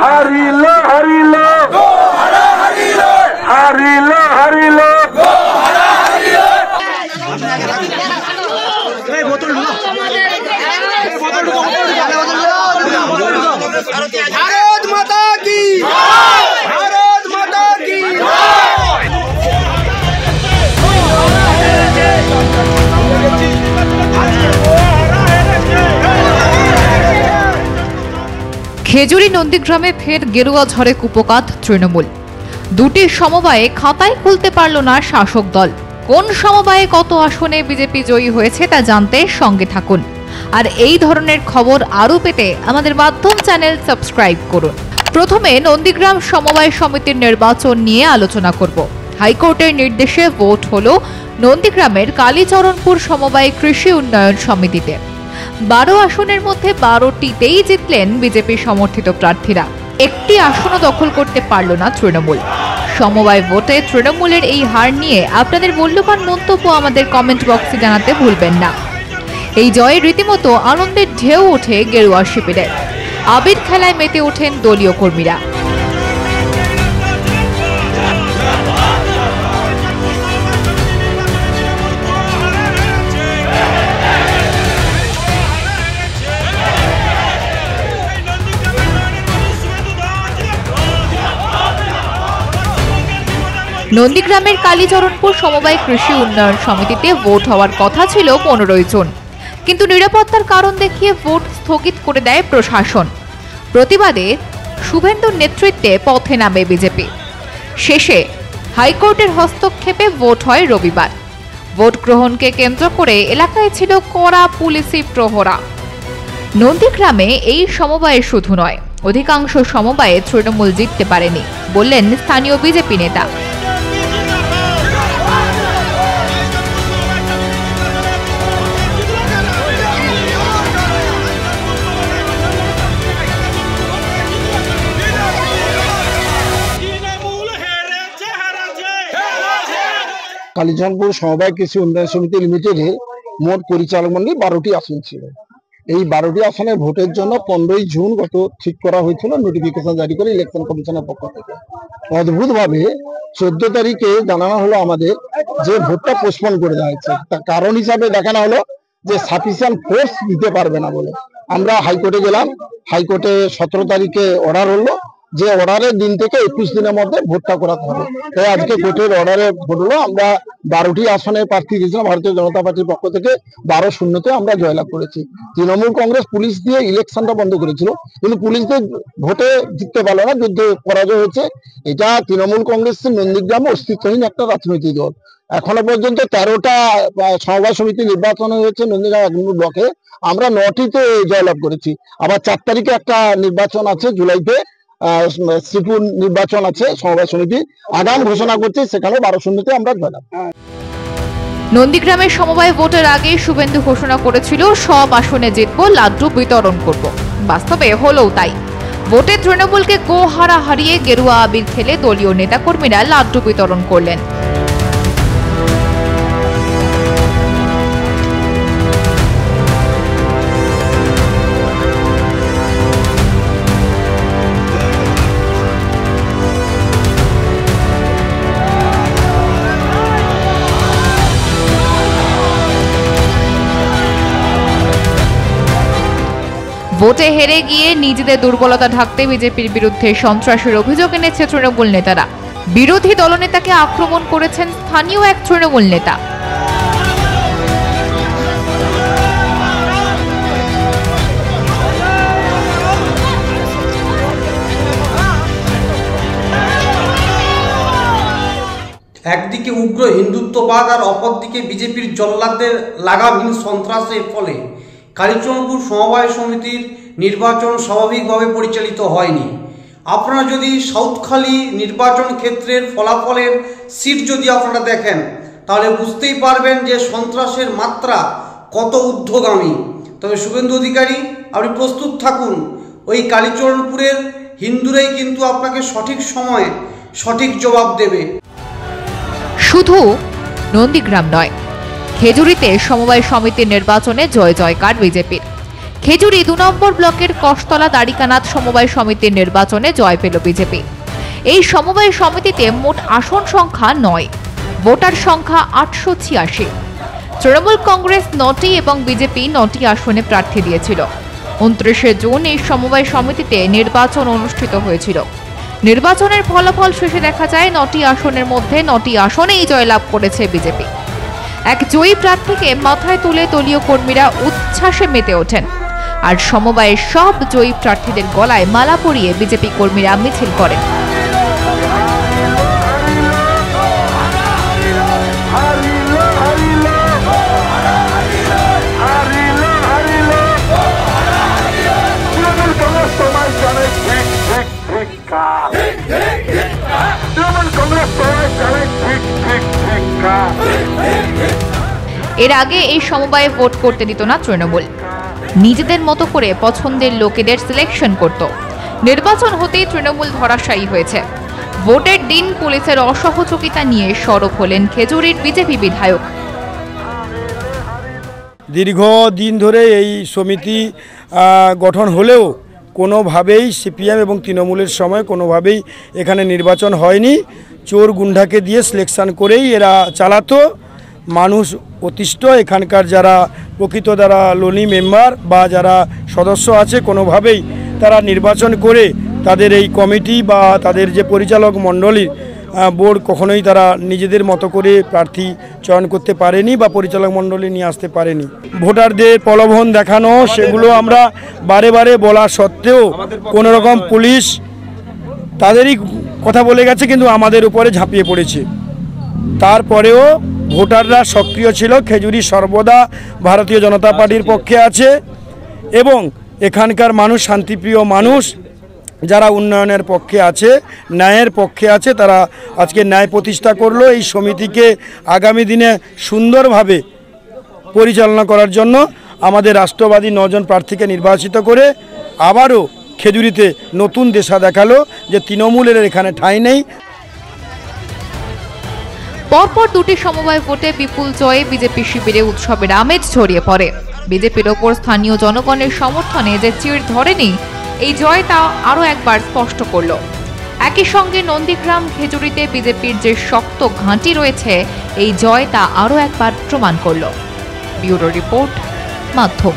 হারিলো হারিলো হারিলো হারিলো হারিলো भारत माता की भारत माता की খেজুরি নন্দীগ্রামে ফের গেরুয়া ঝড়ে কুপকাত তৃণমূল। দুটি সমবায়ে খাতায় খুলতে পারল না শাসক দল। কোন সমবায়ে কত আসনে বিজেপি জয়ী হয়েছে তা জানতে সঙ্গে থাকুন। আর এই ধরনের খবর আরও পেতে আমাদের মাধ্যম চ্যানেল সাবস্ক্রাইব করুন। প্রথমে নন্দীগ্রাম সমবায় সমিতির নির্বাচন নিয়ে আলোচনা করব। হাইকোর্টের নির্দেশে ভোট হলো নন্দীগ্রামের কালীচরণপুর সমবায় কৃষি উন্নয়ন সমিতিতে। 12 আসনের মধ্যে 12টিতেই জিতলেন বিজেপি সমর্থিত প্রার্থীরা। একটি আসনও দখল করতে পারল না তৃণমূল। সমবায় ভোটে তৃণমূলের এই হার নিয়ে আপনাদের মূল্যবান মন্তব্য আমাদের কমেন্ট বক্সে জানাতে ভুলবেন না। এই জয়ে রীতিমতো আনন্দের ঢেউ ওঠে গেরুয়া শিবিরের। আবির খেলায় মেতে ওঠেন দলীয় কর্মীরা। নন্দীগ্রামের কালীচরণপুর সমবায় কৃষি উন্নয়ন সমিতিতে ভোট হওয়ার কথা ছিল 15 জন, কিন্তু নিরাপত্তার কারণ দেখিয়ে ভোট স্থগিত করে দেয় প্রশাসন। প্রতিবাদে শুভেন্দুর নেতৃত্বে পথে নামে বিজেপি। শেষে হাইকোর্টের হস্তক্ষেপে ভোট হয় রবিবার। ভোট গ্রহণকে কেন্দ্র করে এলাকায় ছিল কড়া পুলিশি প্রহরা। নন্দীগ্রামে এই সমবায়ে শুধু নয়, অধিকাংশ সমবায়ে তৃণমূল জিততে পারেনি বললেন স্থানীয় বিজেপি নেতা। কালীচরণপুর সমবায় কৃষি উন্নয়ন সমিতি লিমিটেডের মোট পরিচালক মন্ডলী 12টি আসন ছিল। এই 12টি আসনের ভোটের জন্য 15ই জুন গত ঠিক করা হয়েছিল, নোটিফিকেশন জারি করে ইলেকশন কমিশনের পক্ষ থেকে। অদ্ভুতভাবে 14 তারিখে জানানো হলো আমাদের যে ভোটটা পোস্টপোন করে দেওয়া হয়েছে। তার কারণ হিসাবে দেখানো হলো যে সাফিসিয়েন্ট ফোর্স দিতে পারবে না বলে। আমরা হাইকোর্টে গেলাম, হাইকোর্টে 17 তারিখে অর্ডার হলো যে অর্ডারের দিন থেকে 21 দিনের মধ্যে ভোটটা করাতে হবে। তাই আজকে কোর্টের অর্ডারে ভোট হলো। আমরা 12টি আসনে প্রার্থী দিয়েছিলাম ভারতীয় জনতা পার্টির পক্ষ থেকে, 12-0-তে আমরা জয়লাভ করেছি। তৃণমূল কংগ্রেস পুলিশ দিয়ে ইলেকশনটা বন্ধ করেছিল, কিন্তু পুলিশদের ভোটে জিততে পারলো না, যুদ্ধে পরাজয় হয়েছে। এটা তৃণমূল কংগ্রেসের নন্দীগ্রামে অস্তিত্বহীন একটা রাজনৈতিক দল। এখনো পর্যন্ত 13টা সমবায় সমিতি নির্বাচন হয়েছে নন্দীগ্রাম 1 নম্বর ব্লকে, আমরা 9টিতে জয়লাভ করেছি। আবার 4 তারিখে একটা নির্বাচন আছে, জুলাইতে শ্রীপুর নির্বাচন আছে সমবায় সমিতি, আগাম ঘোষণা করছে, সেখানে 12-0-তে আমরা জয়লাভ। নন্দীগ্রামের সমবায় ভোটের আগে শুভেন্দু ঘোষণা করেছিল সব আসনে জিতবো, লাড্ডু বিতরণ করব। বাস্তবে হলোও তাই। ভোটে তৃণমূলকে গোহারা হারিয়ে গেরুয়া আবির খেলে দলীয় নেতাকর্মীরা লাড্ডু বিতরণ করলেন। ভোটে হেরে গিয়ে নিজেদের দুর্বলতা ঢাকতে বিজেপির বিরুদ্ধে সন্ত্রাসের অভিযোগ এনেছে তৃণমূল নেতারা। বিরোধী দলনেতাকে আক্রমণ করেছেন স্থানীয় এক তৃণমূল নেতা। একদিকে উগ্র হিন্দুত্ববাদ আর অপরদিকে বিজেপির জল্লাদদের লাগামহীন সন্ত্রাসের ফলে কালীচরণপুর সমবায় সমিতির নির্বাচন স্বাভাবিকভাবে পরিচালিত হয়নি। আপনারা যদি সাউথখালী নির্বাচন ক্ষেত্রের ফলাফলের সিট যদি আপনারা দেখেন, তাহলে বুঝতেই পারবেন যে সন্ত্রাসের মাত্রা কত ঊর্ধ্বগামী। তবে শুভেন্দু অধিকারী, আপনি প্রস্তুত থাকুন, ওই কালীচরণপুরের হিন্দুরাই কিন্তু আপনাকে সঠিক সময়ে সঠিক জবাব দেবে। শুধু নন্দীগ্রাম নয়, খেজুরিতে সমবায় সমিতির নির্বাচনে জয় জয়কার বিজেপির। খেজুরি 2 নম্বর ব্লকের কষ্টতলা দ্বারিকানাথ সমবায় সমিতির নির্বাচনে জয় পেল বিজেপি। এই সমবায় সমিতিতে মোট আসন সংখ্যা 9, ভোটার সংখ্যা 886। তৃণমূল কংগ্রেস 9টি এবং বিজেপি 9টি আসনে প্রার্থী দিয়েছিল। 29শে জুন এই সমবায় সমিতিতে নির্বাচন অনুষ্ঠিত হয়েছিল। নির্বাচনের ফলাফল শেষে দেখা যায় 9টি আসনের মধ্যে 9টি আসনেই জয়লাভ করেছে বিজেপি। এক জয়ী প্রার্থীকে মাথায় তুলে দলীয় কর্মীরা উচ্ছ্বাসে মেতে ওঠেন, আর সমবায়ের সব জয়ী প্রার্থীদের গলায় মালা পরিয়ে বিজেপি কর্মীরা মিছিল করেন। এর আগে এই সমবায়ে ভোট করতে দিত না তৃণমূল, নিজেদের মতো করে পছন্দের লোকেদের সিলেকশন করত। নির্বাচন হতেই তৃণমূল ধরাশায়ী হয়েছে। ভোটের দিন পুলিশের অসহযোগিতা নিয়ে সরব হলেন খেজুরির বিজেপি বিধায়ক। দীর্ঘদিন ধরে এই সমিতি গঠন হলেও কোনোভাবেই সিপিএম এবং তৃণমূলের সময় কোনোভাবেই এখানে নির্বাচন হয়নি। চোর গুন্ডাকে দিয়ে সিলেকশন করেই এরা চালাতো। মানুষ অতিষ্ঠ, এখানকার যারা প্রকৃত যারা লোনি মেম্বার বা যারা সদস্য আছে কোনোভাবেই তারা নির্বাচন করে তাদের এই কমিটি বা তাদের যে পরিচালক মণ্ডলীর বোর্ড কখনোই তারা নিজেদের মতো করে প্রার্থী চয়ন করতে পারেনি বা পরিচালক মণ্ডলী নিয়ে আসতে পারেনি। ভোটারদের প্রলোভন দেখানো, সেগুলো আমরা বারে বারে বলা সত্ত্বেও কোনো রকম পুলিশ তাদেরই কথা বলে গেছে, কিন্তু আমাদের উপরে ঝাঁপিয়ে পড়েছে। তারপরেও ভোটাররা সক্রিয় ছিল। খেজুরি সর্বদা ভারতীয় জনতা পার্টির পক্ষে আছে এবং এখানকার মানুষ শান্তিপ্রিয় মানুষ, যারা উন্নয়নের পক্ষে আছে, ন্যায়ের পক্ষে আছে, তারা আজকে ন্যায় প্রতিষ্ঠা করলো। এই সমিতিকে আগামী দিনে সুন্দরভাবে পরিচালনা করার জন্য আমাদের রাষ্ট্রবাদী 9 জন প্রার্থীকে নির্বাচিত করে আবারও খেজুরিতে নতুন দিশা দেখালো যে তৃণমূলের এখানে ঠাঁই নেই। পরপর 2টি সমবায় ভোটে বিপুল জয়ে বিজেপি শিবিরে উৎসবের আমেজ ছড়িয়ে পড়ে। বিজেপির ওপর স্থানীয় জনগণের সমর্থনে যে চিড় ধরেনি, এই জয় তা আরও একবার স্পষ্ট করল। একই সঙ্গে নন্দীগ্রাম খেজুরিতে বিজেপির যে শক্ত ঘাঁটি রয়েছে, এই জয় তা আরও একবার প্রমাণ করল। ব্যুরো রিপোর্ট, মাধ্যম।